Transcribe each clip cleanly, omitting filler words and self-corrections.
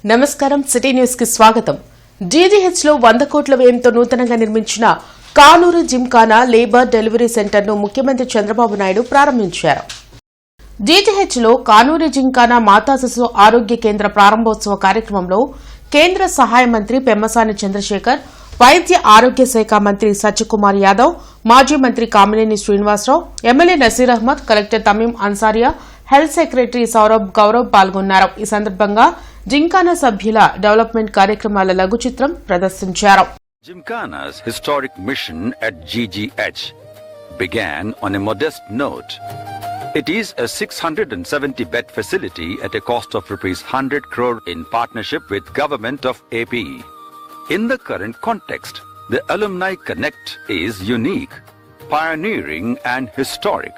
నమస్కారం city news కి స్వాగతం. జీజీహెచ్ లో 100 కోట్ల వ్యయంతో నూతనంగా నిర్మించిన Kanuru Gymkhana labour delivery centre ను ముఖ్యమంత్రి చంద్రబాబు నాయుడు ప్రారంభించారు. జీజీహెచ్ లో కానూరు జిమ్ఖానా మాతా శిశు ఆరోగ్య కేంద్ర ప్రారంభోత్సవ కార్యక్రమంలో కేంద్ర సహాయ మంత్రి పెమ్మసాని చంద్రశేఖర్, వైద్య ఆరోగ్య శాఖ మంత్రి సత్యకుమార్ యాదవ్, మాజీ మంత్రి Kamineni Srinivasarao, MLA Naseer Ahmed, collector Tamim Ansariya, health secretary Saurabh Gaurav పాల్గొన్నారు. ఈ సందర్భంగా జిమ్ఖానా సభ్యుల డెవలప్మెంట్ కార్యక్రమాల లఘు చిత్రం ప్రదర్శించారు. Gymkhana's historic mission at GGH began on a modest note. It is a 670-bed facility at a cost of ₹100 crore in partnership with Government of AP. In the current context, the Alumni Connect is unique, pioneering and historic.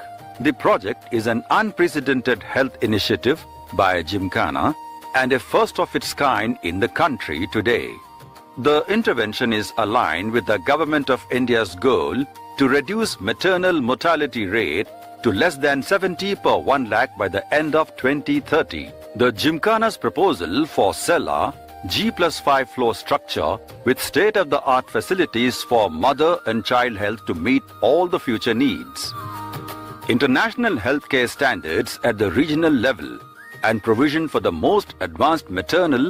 The project is an unprecedented health initiative by Gymkhana and a first of its kind in the country today. The intervention is aligned with the Government of India's goal to reduce maternal mortality rate to less than 70 per 1 lakh by the end of 2030. The Gymkhana's proposal for Cella G+5 floor structure with state-of-the-art facilities for mother and child health to meet all the future needs. International healthcare standards at the regional level and provision for the most advanced maternal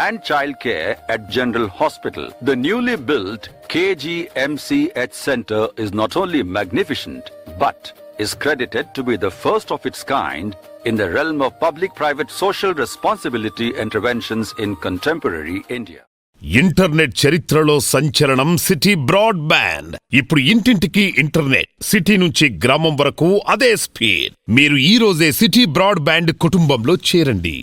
and child care at General Hospital. The newly built KGMCH Center is not only magnificent but is credited to be the first of its kind in the realm of public-private social responsibility interventions in contemporary India. Internet చరిత్రలో సంచలనం city broadband. ఇప్పుడు ఇంటింటికి internet, city నుంచి గ్రామం వరకు అదే speed. మీరు ఈ రోజే సిటీ బ్రాడ్బ్యాండ్ కుటుంబంలో చేరండి.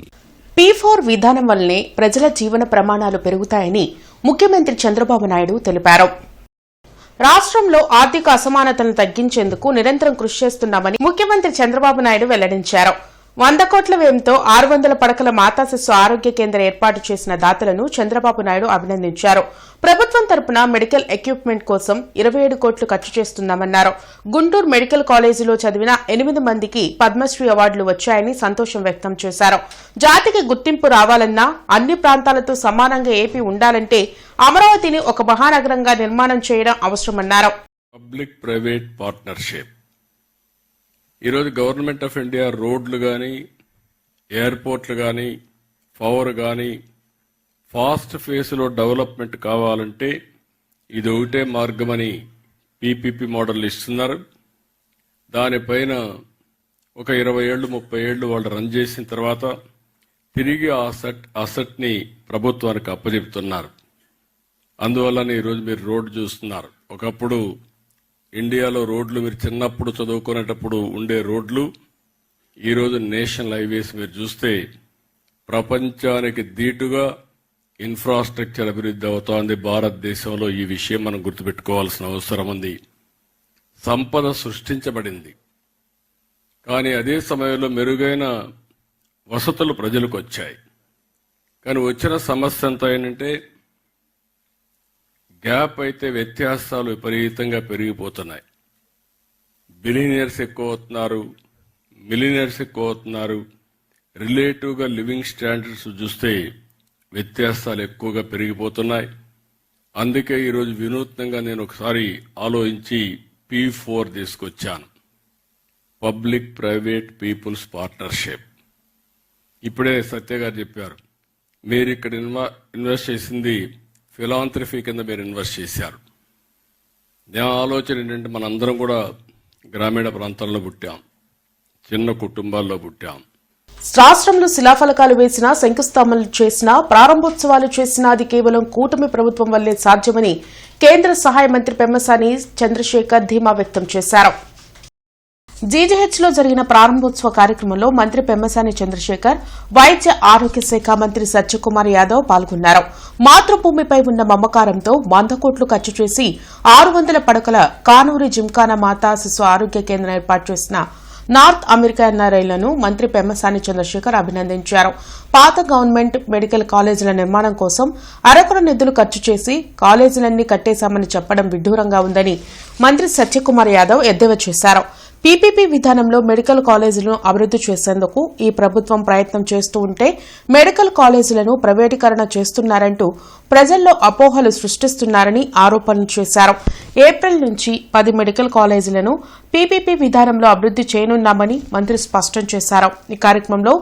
P4 విధానం వల్లనే ప్రజల జీవన ప్రమాణాలు పెరుగుతాయని ముఖ్యమంత్రి చంద్రబాబు నాయుడు తెలిపారు. రాష్ట్రంలో ఆర్థిక అసమానతలను తగ్గించేందుకు నిరంతరం కృషి చేస్తున్నామని ముఖ్యమంత్రి చంద్రబాబు నాయుడు వెల్లడించారు. 100 కోట్ల వ్యయంతో 600 పడకల మాతా శిశు ఆరోగ్య కేంద్ర ఏర్పాటు చేసిన దాతలను చంద్రబాబు నాయుడు అభినందించారు. ప్రభుత్వం తరపున మెడికల్ ఎక్విప్మెంట్ కోసం 27 కోట్లు ఖర్చు చేస్తున్నామన్నారు. గుంటూరు మెడికల్ కాలేజీలో చదివిన 8 మందికి పద్మశ్రీ అవార్డులు వచ్చాయని సంతోషం వ్యక్తం చేశారు. జాతికి గుర్తింపు రావాలన్నా, అన్ని ప్రాంతాలతో సమానంగా ఏపీ ఉండాలంటే అమరావతిని ఒక మహానగరంగా నిర్మాణం చేయడం అవసరమన్నారు. పబ్లిక్ ప్రైవేట్ పార్ట్నర్షిప్ ఈరోజు గవర్నమెంట్ ఆఫ్ ఇండియా రోడ్లు కానీ, ఎయిర్పోర్ట్లు కానీ, పవర్ కానీ ఫాస్ట్ ఫేస్లో డెవలప్మెంట్ కావాలంటే ఇది ఒకటే మార్గమని పీపీపీ మోడల్ ఇస్తున్నారు. దానిపైన ఒక 20 ఏళ్ళు 30 ఏళ్ళు వాళ్ళు రన్ చేసిన తర్వాత తిరిగి ఆ సెట్ని ప్రభుత్వానికి అప్పచెప్తున్నారు. అందువల్లనే ఈరోజు మీరు రోడ్డు చూస్తున్నారు. ఒకప్పుడు ఇండియాలో రోడ్లు మీరు చిన్నప్పుడు చదువుకునేటప్పుడు ఉండే రోడ్లు ఈరోజు నేషనల్ హైవేస్ మీరు చూస్తే ప్రపంచానికి ధీటుగా ఇన్ఫ్రాస్ట్రక్చర్ అభివృద్ధి అవుతోంది భారతదేశంలో. ఈ విషయం మనం గుర్తుపెట్టుకోవాల్సిన అవసరం ఉంది. సంపద సృష్టించబడింది, కానీ అదే సమయంలో మెరుగైన వసతులు ప్రజలకు వచ్చాయి. కానీ వచ్చిన సమస్య ఎంత ఏంటంటే గ్యాప్ అయితే వ్యత్యాసాలు విపరీతంగా పెరిగిపోతున్నాయి. బిలినియర్స్ ఎక్కువ అవుతున్నారు, మిలినియర్స్ ఎక్కువ అవుతున్నారు. రిలేటివ్గా లివింగ్ స్టాండర్డ్స్ చూస్తే వ్యత్యాసాలు ఎక్కువగా పెరిగిపోతున్నాయి. అందుకే ఈరోజు వినూత్నంగా నేను ఒకసారి ఆలోచించి P4 తీసుకొచ్చాను, పబ్లిక్ ప్రైవేట్ పీపుల్స్ పార్ట్నర్షిప్. ఇప్పుడే సత్య గారు చెప్పారు, మీరు ఇక్కడ ఇన్వెస్ట్ చేసింది ఫిలాంథ్రఫీ కింద మీరు ఇన్వెస్ట్ చేశారు. నా ఆలోచన ఏంటంటే మనందరం కూడా గ్రామీణ ప్రాంతాల్లో పుట్టాం, చిన్న కుటుంబాల్లో పుట్టాం. రాష్ట్రంలో శిలాఫలకాలు వేసినా, శంకుస్థాపనలు చేసినా, ప్రారంభోత్సవాలు చేసినా అది కేవలం కూటమి ప్రభుత్వం వల్లే సాధ్యమని కేంద్ర సహాయ మంత్రి పెమ్మసాని చంద్రశేఖర్ ధీమా వ్యక్తం చేశారు. జీజీహెచ్ లో జరిగిన ప్రారంభోత్సవ కార్యక్రమంలో మంత్రి పెమ్మసాని చంద్రశేఖర్, వైద్య ఆరోగ్య శాఖ మంత్రి సత్యకుమార్ యాదవ్ పాల్గొన్నారు. మాతృభూమిపై ఉన్న మమకారంతో 100 కోట్లు ఖర్చు చేసి 600 పడకల కానూరు జిమ్ఖానా మాతా శిశు ఆరోగ్య కేంద్రం ఏర్పాటు చేసిన నార్త్ అమెరికా ఎన్ఆర్ఐలను మంత్రి పెమ్మసాని చంద్రశేఖర్ అభినందించారు. పాత గవర్నమెంట్ మెడికల్ కాలేజీల నిర్మాణం కోసం అరకొర నిధులు ఖర్చు చేసి కాలేజీలన్నీ కట్టేశామని చెప్పడం విడ్డూరంగా ఉందని మంత్రి సత్యకుమార్ యాదవ్ ఎద్దేవా చేశారు. పీపీపీ విధానంలో మెడికల్ కాలేజీలను అభివృద్ది చేసేందుకు ఈ ప్రభుత్వం ప్రయత్నం చేస్తూ ఉంటే మెడికల్ కాలేజీలను ప్రైవేటీకరణ చేస్తున్నారంటూ ప్రజల్లో అపోహలు సృష్టిస్తున్నారని ఆరోపణలు చేశారు. ఏప్రిల్ నుంచి 10 మెడికల్ కాలేజీలను పీపీపీ విధానంలో అభివృద్ది చేయనున్నామని మంత్రి స్పష్టం చేశారు. ఈ కార్యక్రమంలో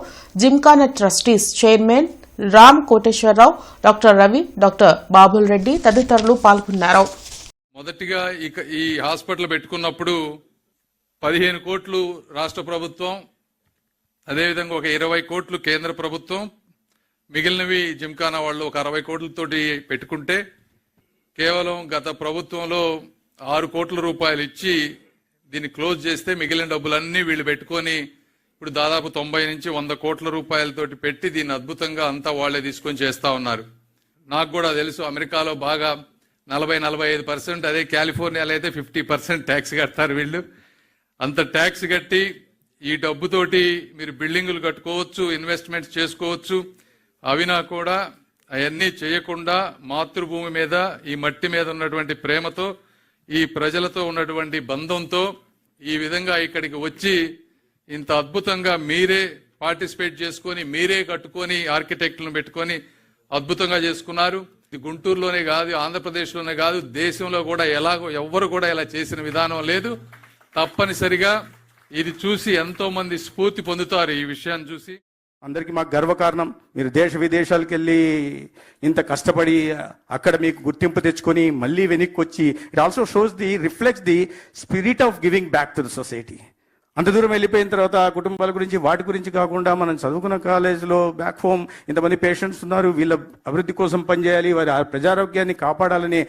gymkhana trustees chairman Ram Koteswararao, doctor Ravi, doctor Babul Reddy తదితరులు పాల్గొన్నారు. మొదటిగా ఈ హాస్పిటల్ పెట్టుకున్నప్పుడు 15 కోట్లు రాష్ట్ర ప్రభుత్వం, అదేవిధంగా ఒక 20 కోట్లు కేంద్ర ప్రభుత్వం, మిగిలినవి జిమ్ఖానా వాళ్ళు ఒక 60 కోట్లతోటి పెట్టుకుంటే కేవలం గత ప్రభుత్వంలో 6 కోట్ల రూపాయలు ఇచ్చి దీన్ని క్లోజ్ చేస్తే మిగిలిన డబ్బులన్నీ వీళ్ళు పెట్టుకొని ఇప్పుడు దాదాపు 90 నుంచి 100 కోట్ల రూపాయలతోటి పెట్టి దీన్ని అద్భుతంగా అంతా వాళ్లే తీసుకొని చేస్తా ఉన్నారు. నాకు కూడా తెలుసు, అమెరికాలో బాగా 40-45%, అదే కాలిఫోర్నియాలో అయితే 50% ట్యాక్స్ కడతారు వీళ్ళు. అంత ట్యాక్స్ కట్టి ఈ డబ్బుతోటి మీరు బిల్డింగులు కట్టుకోవచ్చు, ఇన్వెస్ట్మెంట్స్ చేసుకోవచ్చు. అవినా కూడా అవన్నీ చేయకుండా మాతృభూమి మీద, ఈ మట్టి మీద ఉన్నటువంటి ప్రేమతో, ఈ ప్రజలతో ఉన్నటువంటి బంధంతో ఈ విధంగా ఇక్కడికి వచ్చి ఇంత అద్భుతంగా మీరే పార్టిసిపేట్ చేసుకొని, మీరే కట్టుకొని, ఆర్కిటెక్టులను పెట్టుకొని అద్భుతంగా చేసుకున్నారు. ఇది గుంటూరులోనే కాదు, ఆంధ్రప్రదేశ్లోనే కాదు, దేశంలో కూడా ఎవ్వరు కూడా ఇలా చేసిన విధానం లేదు. తప్పనిసరిగా ఇది చూసి ఎంతో మంది స్ఫూర్తి పొందుతారు. ఈ విషయాన్ని చూసి అందరికీ మాకు గర్వకారణం. మీరు దేశ విదేశాలకు వెళ్ళి ఇంత కష్టపడి అక్కడ మీకు గుర్తింపు తెచ్చుకొని మళ్ళీ వెనక్కి వచ్చి, it also shows reflects the spirit of giving back to the society. అంత దూరం వెళ్ళిపోయిన తర్వాత ఆ కుటుంబాల గురించి, వాటి గురించి కాకుండా మనం చదువుకున్న కాలేజీలో బ్యాక్ హోమ్ ఇంతమంది పేషెంట్స్ ఉన్నారు, వీళ్ళ అభివృద్ధి కోసం పనిచేయాలి, వారి ప్రజారోగ్యాన్ని కాపాడాలనే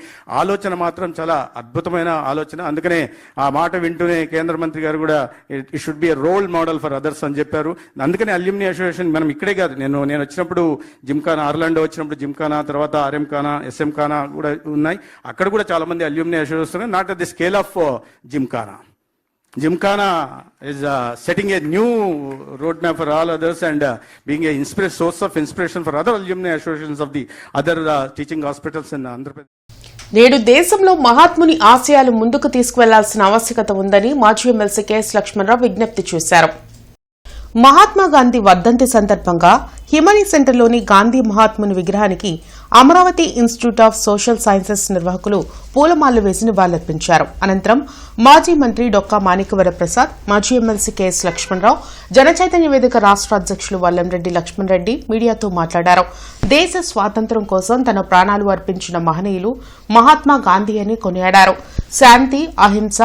ఆలోచన మాత్రం చాలా అద్భుతమైన ఆలోచన. అందుకనే ఆ మాట వింటూనే కేంద్ర మంత్రి గారు కూడా it should be a role model for others అని చెప్పారు. అందుకనే అల్యూమినీ అసోసియేషన్ మనం ఇక్కడే కాదు, నేను వచ్చినప్పుడు జిమ్ఖానా, ఆర్లాండో వచ్చినప్పుడు జిమ్ఖానా, తర్వాత ఆర్ఎం ఖానా, ఎస్ఎం ఖానా కూడా ఉన్నాయి. అక్కడ కూడా చాలా మంది alumni association, not at the scale of Gymkhana. Gymkhana is setting a new roadmap for all others and being a source of inspiration for other alumni associations of the other teaching hospitals in Andhra Pradesh. నేడు దేశంలో మహాత్ముని ఆశయాలు ముందుకు తీసుకువెళ్లాల్సిన ఆవశ్యకత ఉందని మాజీ MLC K S Lakshmanarao విజ్ఞప్తి చేశారు. మహాత్మా గాంధీ వర్ధంతి సందర్భంగా హిమనీ సెంటర్లోని గాంధీ మహాత్ముని విగ్రహానికి Amaravati institute of social sciences నిర్వాహకులు పూలమాలలు వేసి నివాళులర్పించారు. అనంతరం మాజీ మంత్రి డొక్కా మాణిక్యవరప్రసాద్, మాజీ ఎమ్మెల్సీ కెఎస్ లక్ష్మణరావు, జనచైతన్య వేదిక రాష్ట్ర అధ్యక్షులు వల్లంరెడ్డి లక్ష్మణరెడ్డి మీడియాతో మాట్లాడారు. దేశ స్వాతంత్ర్యం కోసం తన ప్రాణాలు అర్పించిన మహనీయులు మహాత్మా గాంధీ అని కొనియాడారు. శాంతి, అహింస,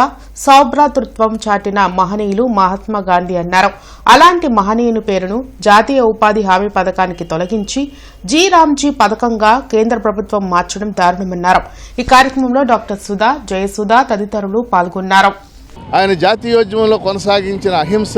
సౌభ్రాతృత్వం చాటిన మహనీయులు మహాత్మా గాంధీ అన్నారు. అలాంటి మహనీయుని పేరును జాతీయ ఉపాధి హామీ పథకానికి తొలగించి జీ రామ్జీ పథకంగా కేంద్ర ప్రభుత్వం మార్చడం దారుణమన్నారు. ఈ కార్యక్రమంలో డాక్టర్ సుధా, జయసుధా తదితరులు పాల్గొన్నారు. ఆయన జాతీయోద్యమంలో కొనసాగించిన అహింస,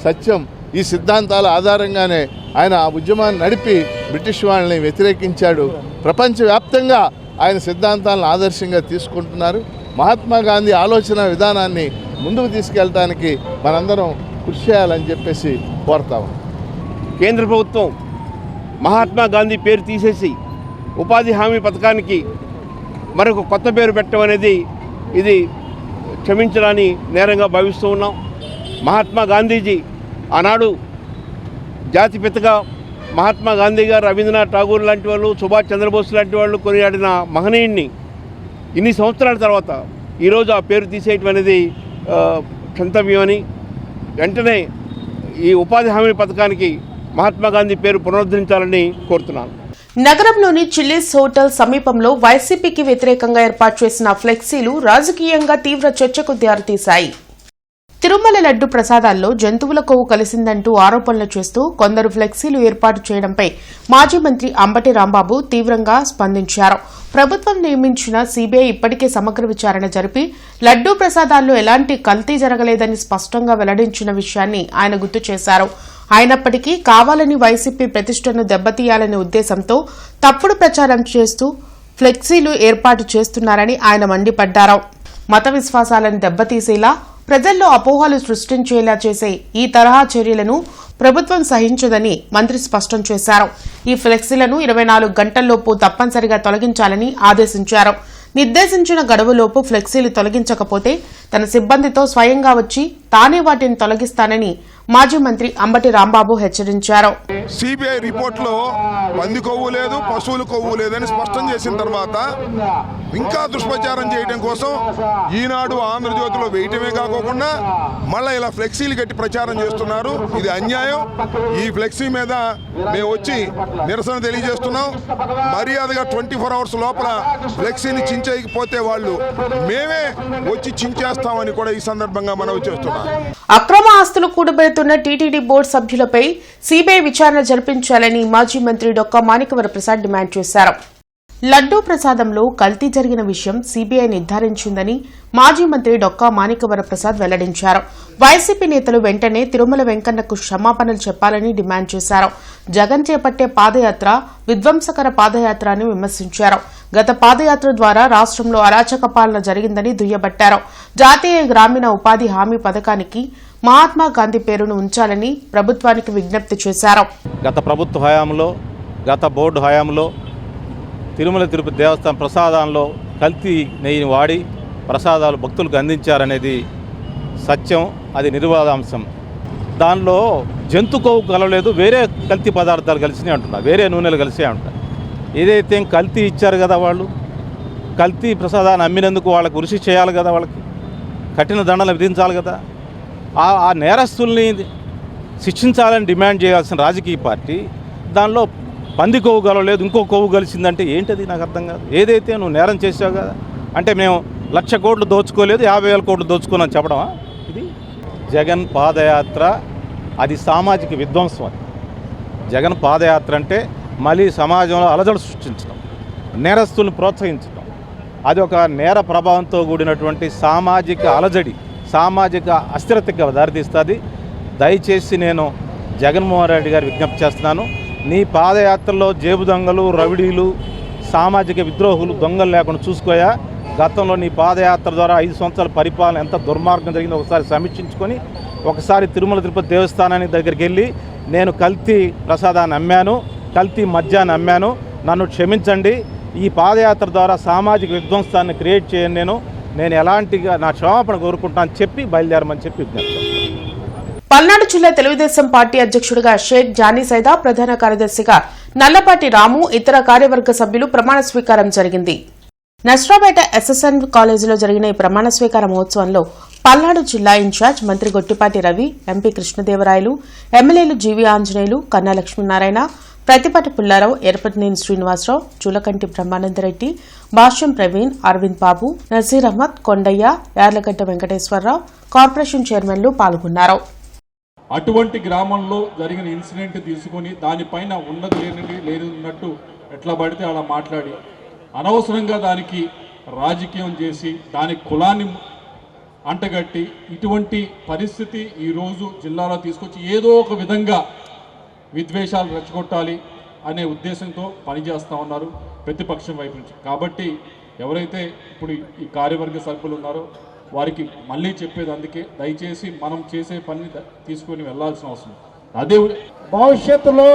సత్యం, ఈ సిద్ధాంతాల ఆధారంగానే ఆయన ఆ ఉద్యమాన్ని నడిపి బ్రిటిష్ వాళ్ళని వ్యతిరేకించాడు. ప్రపంచవ్యాప్తంగా ఆయన సిద్ధాంతాలను ఆదర్శంగా తీసుకుంటున్నారు. మహాత్మా గాంధీ ఆలోచన విధానాన్ని ముందుకు తీసుకెళ్ళడానికి మనందరం కృషి చేయాలని చెప్పేసి కోరుతాము. కేంద్ర ప్రభుత్వం మహాత్మా గాంధీ పేరు తీసేసి ఉపాధి హామీ పథకానికి మరొక కొత్త పేరు పెట్టడం అనేది ఇది క్షమించడాన్ని నేరంగా భావిస్తూ ఉన్నాం. మహాత్మా గాంధీజీ ఆనాడు జాతిపితగా మహాత్మా గాంధీ గారు, రవీంద్రనాథ్ ఠాగూర్ లాంటి వాళ్ళు, సుభాష్ చంద్రబోస్ లాంటి వాళ్ళు కొనియాడిన మహనీయుడిని ఇన్ని సంవత్సరాల తర్వాత ఈరోజు ఆ పేరు తీసేయటం అనేది క్షంతవ్యమని, వెంటనే ఈ ఉపాధి హామీ పథకానికి మహాత్మా గాంధీ పేరు పునరుద్ధరించాలని కోరుతున్నాను. నగరంలోని చిల్లీస్ హోటల్ సమీపంలో వైసీపీకి వ్యతిరేకంగా ఏర్పాటు చేసిన ఫ్లెక్సీలు రాజకీయంగా తీవ్ర చర్చకు దారితీశాయి. తిరుమల లడ్డు ప్రసాదాల్లో జంతువుల కొవ్వు కలిసిందంటూ ఆరోపణలు చేస్తూ కొందరు ఫ్లెక్సీలు ఏర్పాటు చేయడంపై మాజీ మంత్రి అంబటి రాంబాబు తీవ్రంగా స్పందించారు. ప్రభుత్వం నియమించిన సీబీఐ ఇప్పటికే సమగ్ర విచారణ జరిపి లడ్డూ ప్రసాదాల్లో ఎలాంటి కల్తీ జరగలేదని స్పష్టంగా వెల్లడించిన విషయాన్ని ఆయన గుర్తు చేశారు. అయినప్పటికీ కావాలని వైసీపీ ప్రతిష్టను దెబ్బతీయాలనే ఉద్దేశంతో తప్పుడు ప్రచారం చేస్తూ ఫ్లెక్సీలు ఏర్పాటు చేస్తున్నారని ఆయన మండిపడ్డారు. మత విశ్వాసాలను దెబ్బతీసేలా, ప్రజల్లో అపోహలు సృష్టించేలా చేసే ఈ తరహా చర్యలను ప్రభుత్వం సహించదని మంత్రి స్పష్టం చేశారు. ఈ ఫ్లెక్సీలను 24 గంటల్లోపు తప్పనిసరిగా తొలగించాలని ఆదేశించారు. నిర్దేశించిన గడువులోపు ఫ్లెక్సీలు తొలగించకపోతే తన సిబ్బందితో స్వయంగా వచ్చి తానే వాటిని తొలగిస్తానని మాజీ మంత్రి అంబటి రాంబాబు హెచ్చరించారు. సిబిఐ రిపోర్ట్లో పంది కొవ్వు లేదు, పశువుల కొవ్వు లేదని స్పష్టం చేసిన తర్వాత ఇంకా దుష్ప్రచారం చేయడం కోసం ఈనాడు ఆంధ్రజ్యోతిలో వేయటమే కాకుండా మళ్ళీ ఇలా ఫ్లెక్సీలు కట్టి ప్రచారం చేస్తున్నారు. ఇది అన్యాయం. ఈ ఫ్లెక్సీ మీద మేము వచ్చి నిరసన తెలియజేస్తున్నాం. మర్యాదగా 24 hours లోపల ఫ్లెక్సీని చించేయకపోతే వాళ్ళు మేమే వచ్చి చించేస్తామని కూడా ఈ సందర్భంగా మనవి చేస్తున్నాం. అక్రమ ఆస్తులు కూడబెడుతున్న టీటీడీ బోర్డు సభ్యులపై సీబీఐ విచారణ జరిపించాలని మాజీ మంత్రి డొక్కా మాణిక్యవర ప్రసాద్ డిమాండ్ చేశారు. లడ్డూ ప్రసాదంలో కల్తీ జరిగిన విషయం సీబీఐ నిర్ధారించిందని మాజీ మంత్రి డొక్కా మాణిక్యవర ప్రసాద్ వెల్లడించారు. వైసీపీ నేతలు వెంటనే తిరుమల వెంకన్నకు క్షమాపణలు చెప్పాలని డిమాండ్ చేశారు. జగన్ చేపట్టే పాదయాత్ర విధ్వంసకర పాదయాత్ర అని విమర్శించారు. గత పాదయాత్ర ద్వారా రాష్ట్రంలో అరాచక పాలన జరిగిందని దుయ్యబట్టారు. జాతీయ గ్రామీణ ఉపాధి హామీ పథకానికి మహాత్మా గాంధీ పేరును ఉంచాలని ప్రభుత్వానికి విజ్ఞప్తి చేశారు. గత ప్రభుత్వ హయాంలో, గత బోర్డు హయాంలో తిరుమల తిరుపతి దేవస్థానం ప్రసాదాల్లో కల్తీ నెయ్యిని వాడి ప్రసాదాలు భక్తులకు అందించారనేది సత్యం, అది నిర్వాదాంశం. దానిలో జంతు కొవ్వు కలవలేదు, వేరే కల్తీ పదార్థాలు కలిసినే అంటున్నారు, వేరే నూనెలు కలిసే అంటారు. ఏదైతే కల్తీ ఇచ్చారు కదా, వాళ్ళు కల్తీ ప్రసాదాన్ని అమ్మినందుకు వాళ్ళకు ఉరిశిక్ష చేయాలి కదా, వాళ్ళకి కఠిన దండన విధించాలి కదా. ఆ నేరస్తుల్ని శిక్షించాలని డిమాండ్ చేయాల్సిన రాజకీయ పార్టీ దానిలో పంది కొవ్వు కలవలేదు, ఇంకో కొవ్వు కలిసిందంటే ఏంటది నాకు అర్థం కాదు. ఏదైతే నువ్వు నేరం చేసావు కదా అంటే మేము 1,00,000 కోట్లు దోచుకోలేదు, 50,000 కోట్లు దోచుకున్నాను చెప్పడమా? ఇది జగన్ పాదయాత్ర, అది సామాజిక విధ్వంసం. అది జగన్ పాదయాత్ర అంటే మళ్ళీ సమాజంలో అలజడి సృష్టించడం, నేరస్తుల్ని ప్రోత్సహించడం, అది ఒక నేర ప్రభావంతో కూడినటువంటి సామాజిక అలజడి, సామాజిక అస్థిరతగా దారితీస్తుంది. దయచేసి నేను జగన్మోహన్ రెడ్డి గారు విజ్ఞప్తి చేస్తున్నాను, నీ పాదయాత్రలో జేబు దొంగలు, రవిడీలు, సామాజిక విద్రోహులు, దొంగలు లేకుండా చూసుకోయా. గతంలో నీ పాదయాత్ర ద్వారా 5 సంవత్సరాల పరిపాలన ఎంత దుర్మార్గం జరిగిందో ఒకసారి సమీక్షించుకొని ఒకసారి తిరుమల తిరుపతి దేవస్థానానికి దగ్గరికి వెళ్ళి నేను కల్తీ ప్రసాదాన్ని అమ్మాను, కల్తీ మద్యాన్ని అమ్మాను, నన్ను క్షమించండి, ఈ పాదయాత్ర ద్వారా సామాజిక విధ్వంసాన్ని క్రియేట్ చేయను, నేను ఎలాంటిగా నా క్షమాపణ కోరుకుంటాను చెప్పి బయలుదేరమని చెప్పి విజ్ఞప్తి. పల్నాడు జిల్లా తెలుగుదేశం పార్టీ అధ్యక్షుడిగా షేక్ జానీ సైదా, ప్రధాన కార్యదర్శిగా నల్లపాటి రాము, ఇతర కార్యవర్గ సభ్యులు ప్రమాణ స్వీకారం జరిగింది. నస్రాపేట ఎస్ఎస్ఎన్ కాలేజీలో జరిగిన ఈ ప్రమాణ స్వీకార మహోత్సవంలో పల్నాడు జిల్లా ఇన్ఛార్జ్ మంత్రి గొట్టిపాటి రవి, ఎంపీ కృష్ణదేవరాయలు, ఎమ్మెల్యేలు జీవీ ఆంజనేయులు, కన్నా లక్ష్మీనారాయణ, ప్రతిపాటి పుల్లారావు, ఎరపతినేని శ్రీనివాసరావు, చూలకంటి బ్రహ్మానందరెడ్డి, భాష్యం ప్రవీణ్, అరవింద్ బాబు, నజీర్ అహ్మద్, కొండయ్య, యార్లగడ్డ వెంకటేశ్వరరావు, కార్పొరేషన్ చైర్మన్లు పాల్గొన్నారు. అటువంటి గ్రామంలో జరిగిన ఇన్సిడెంట్ తీసుకొని దానిపైన ఉన్నది లేనట్టు ఎట్లా పడితే అలా మాట్లాడి అనవసరంగా దానికి రాజకీయం చేసి దాని కులాన్ని అంటగట్టి ఇటువంటి పరిస్థితి ఈరోజు జిల్లాలో తీసుకొచ్చి ఏదో ఒక విధంగా విద్వేషాలు రెచ్చగొట్టాలి అనే ఉద్దేశంతో పనిచేస్తూ ఉన్నారు ప్రతిపక్షం వైపు నుంచి. కాబట్టి ఎవరైతే ఇప్పుడు ఈ కార్యవర్గ సభ్యులు ఉన్నారో వారికి మళ్ళీ చెప్పేది అందుకే, దయచేసి మనం చేసే పని తీసుకొని వెళ్లాల్సిన అవసరం. అదే భవిష్యత్తులో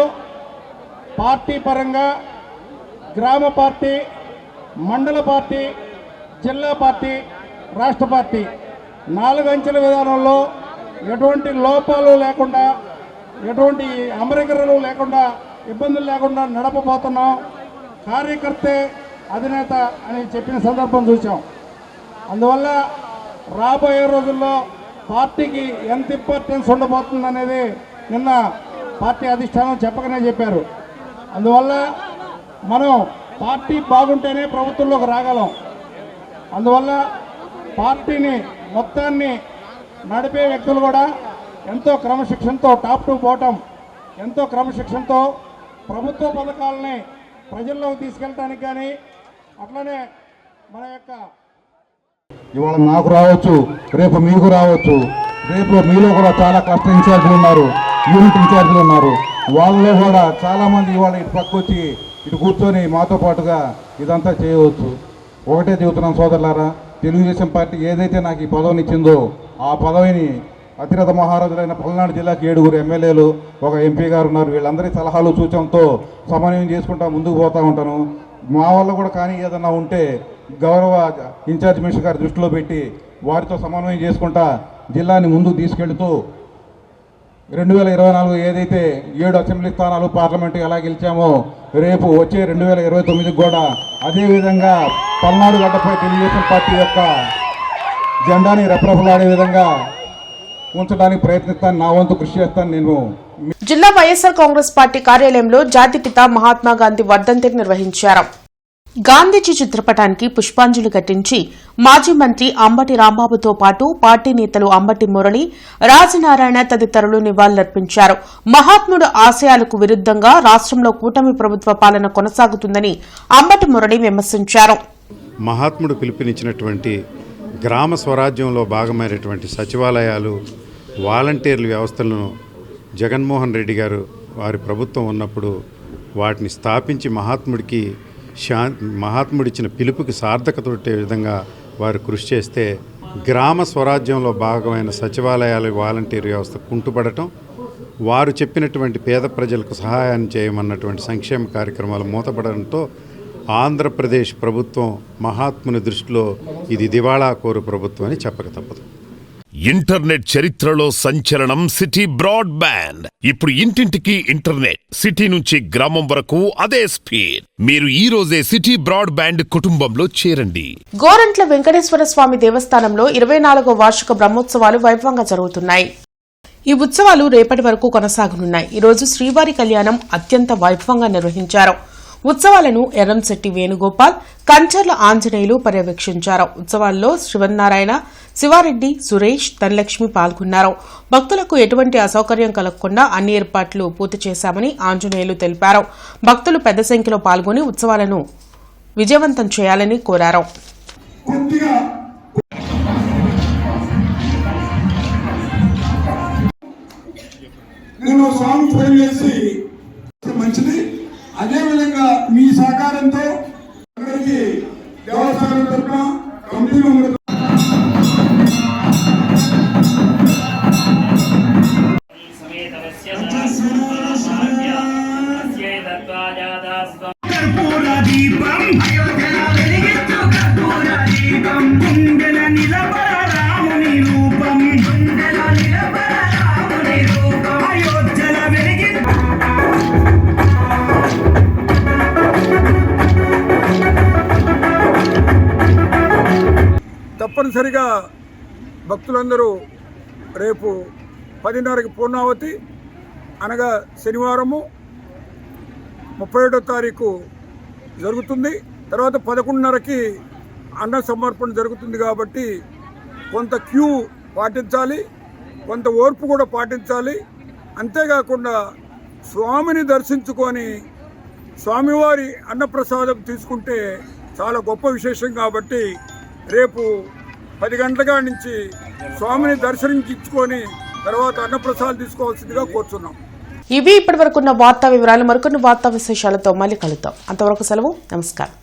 పార్టీ పరంగా గ్రామ పార్టీ, మండల పార్టీ, జిల్లా పార్టీ, రాష్ట్ర పార్టీ 4 అంచెల విధానంలో ఎటువంటి లోపాలు లేకుండా, ఎటువంటి అమరికలు లేకుండా, ఇబ్బందులు లేకుండా నడపబోతున్నాం. కార్యకర్తే అధినేత అని చెప్పిన సందర్భం చూసాం. అందువల్ల రాబోయే రోజుల్లో పార్టీకి ఎంత ఇంపార్టెన్స్ ఉండబోతుంది అనేది నిన్న పార్టీ అధిష్టానం చెప్పకనే చెప్పారు. అందువల్ల మనం పార్టీ బాగుంటేనే ప్రభుత్వంలోకి రాగలం. అందువల్ల పార్టీని మొత్తాన్ని నడిపే వ్యక్తులు కూడా ఎంతో క్రమశిక్షణతో, టాప్ టు బాటం ఎంతో క్రమశిక్షణతో ప్రభుత్వ పథకాలని ప్రజల్లోకి తీసుకెళ్ళడానికి కానీ, అట్లనే మన యొక్క ఇవాళ నాకు రావచ్చు, రేపు మీకు రావచ్చు, రేపు మీలో కూడా చాలా క్లస్టర్ ఇన్ఛార్జీలు ఉన్నారు, యూనిట్ ఇన్ఛార్జీలు ఉన్నారు. వాళ్ళలో కూడా చాలామంది ఇవాళ ఇటు పక్క వచ్చి ఇటు కూర్చొని మాతో పాటుగా ఇదంతా చేయవచ్చు. ఒకటే చెబుతున్నాం సోదరులారా, తెలుగుదేశం పార్టీ ఏదైతే నాకు ఈ పదవిని ఇచ్చిందో ఆ పదవిని అతిరథ మహారాజులైన పల్నాడు జిల్లాకి 7 ఎమ్మెల్యేలు, ఒక ఎంపీ గారు ఉన్నారు. వీళ్ళందరి సలహాలు సూచనతో సమన్వయం చేసుకుంటా ముందుకు పోతూ ఉంటాను. మా వల్ల కూడా కానీ ఏదన్నా ఉంటే గౌరవ ఇన్ఛార్జ్ మినిస్టర్ గారి దృష్టిలో పెట్టి వారితో సమన్వయం చేసుకుంటా జిల్లాని ముందుకు తీసుకెళ్తూ 2024 ఏదైతే 7 అసెంబ్లీ స్థానాలు పార్లమెంటు ఎలా గెలిచామో రేపు వచ్చే 2029 కూడా అదేవిధంగా పల్నాడు గడ్డపై తెలుగుదేశం పార్టీ యొక్క జెండాని రెపరెపలాడే విధంగా ఉంచడానికి ప్రయత్నిస్తాను, నా వంతు కృషి చేస్తాను. నేను జిల్లా వైఎస్ఆర్ కాంగ్రెస్ పార్టీ కార్యాలయంలో జాతిపిత మహాత్మా గాంధీ వర్ధంతిని నిర్వహించారు. గాంధీజీ చిత్రపటానికి పుష్పాంజలి ఘటించి మాజీ మంత్రి అంబటి రాంబాబుతో పాటు పార్టీ నేతలు అంబటి మురళి, రాజనారాయణ తదితరులు నివాళులర్పించారు. మహాత్ముడు ఆశయాలకు విరుద్దంగా రాష్ట్రంలో కూటమి ప్రభుత్వ పాలన కొనసాగుతుందని అంబటి మురళి విమర్శించారు. మహాత్ముడు పిలుపునిచ్చినటువంటి గ్రామ స్వరాజ్యంలో భాగమైనటువంటి సచివాలయాలు, వాలంటీర్ల వ్యవస్థలను జగన్మోహన్ రెడ్డి గారు వారి ప్రభుత్వం ఉన్నప్పుడు వాటిని స్థాపించి మహాత్ముడిచ్చిన పిలుపుకి సార్థకత పెట్టే విధంగా వారు కృషి చేస్తే గ్రామ స్వరాజ్యంలో భాగమైన సచివాలయాలు, వాలంటీర్ వ్యవస్థ కుంటుపడటం, వారు చెప్పినటువంటి పేద ప్రజలకు సహాయాన్ని చేయమన్నటువంటి సంక్షేమ కార్యక్రమాలు మూతపడడంతో ఆంధ్రప్రదేశ్ ప్రభుత్వం మహాత్ముని దృష్టిలో ఇది దివాళాకోరు ప్రభుత్వం అని చెప్పక తప్పదు. ఇంటర్నెట్ చరిత్రలో సంచలనం సిటీ బ్రాడ్బ్యాండ్. ఇప్పుడు ఇంటింటికి ఇంటర్నెట్, సిటీ నుంచి గ్రామం వరకు అదే స్పీడ్. మీరు ఈ రోజే సిటీ బ్రాడ్బ్యాండ్ కుటుంబంలో చేరండి. గోరంట్ల వెంకటేశ్వర స్వామి దేవస్థానంలో 24వ వార్షిక బ్రహ్మోత్సవాలు వైభవంగా జరుగుతున్నాయి. ఈ ఉత్సవాలు రేపటి వరకు కొనసాగనున్నాయి. ఈరోజు శ్రీవారి కళ్యాణం అత్యంత వైభవంగా నిర్వహించారు. ఉత్సవాలను ఎర్రంశెట్టి వేణుగోపాల్, కంచర్ల ఆంజనేయులు పర్యవేక్షించారు. ఉత్సవాల్లో శివనారాయణ, శివారెడ్డి, సురేష్, ధనలక్ష్మి పాల్గొన్నారు. భక్తులకు ఎటువంటి అసౌకర్యం కలగకుండా అన్ని ఏర్పాట్లు పూర్తి చేశామని ఆంజనేయులు తెలిపారు. భక్తులు పెద్ద సంఖ్యలో పాల్గొని ఉత్సవాలను విజయవంతం చేయాలని కోరారు. మంచిది. అదేవిధంగా మీ సహకారంతో అందరికీ దేవస్థానం తరఫున కంపెనీ తప్పనిసరిగా భక్తులందరూ రేపు 10:30కి పూర్ణావతి అనగా శనివారము 31వ తారీఖు జరుగుతుంది. తర్వాత 11:30కి అన్న సమర్పణ జరుగుతుంది. కాబట్టి కొంత క్యూ పాటించాలి, కొంత ఓర్పు కూడా పాటించాలి. అంతేకాకుండా స్వామిని దర్శించుకొని స్వామివారి అన్నప్రసాదం తీసుకుంటే చాలా గొప్ప విశేషం. కాబట్టి రేపు 10 గంటల నుంచి స్వామిని దర్శించుకొని తర్వాత అన్నప్రసాదం తీసుకోవాల్సిందిగా కోరుతున్నాం. ఇవి ఇప్పటి వరకున్న వార్తా వివరాలు. మరికొన్ని వార్తా విశేషాలతో మళ్ళీ కలుద్దాం. అంతవరకు సెలవు. నమస్కారం.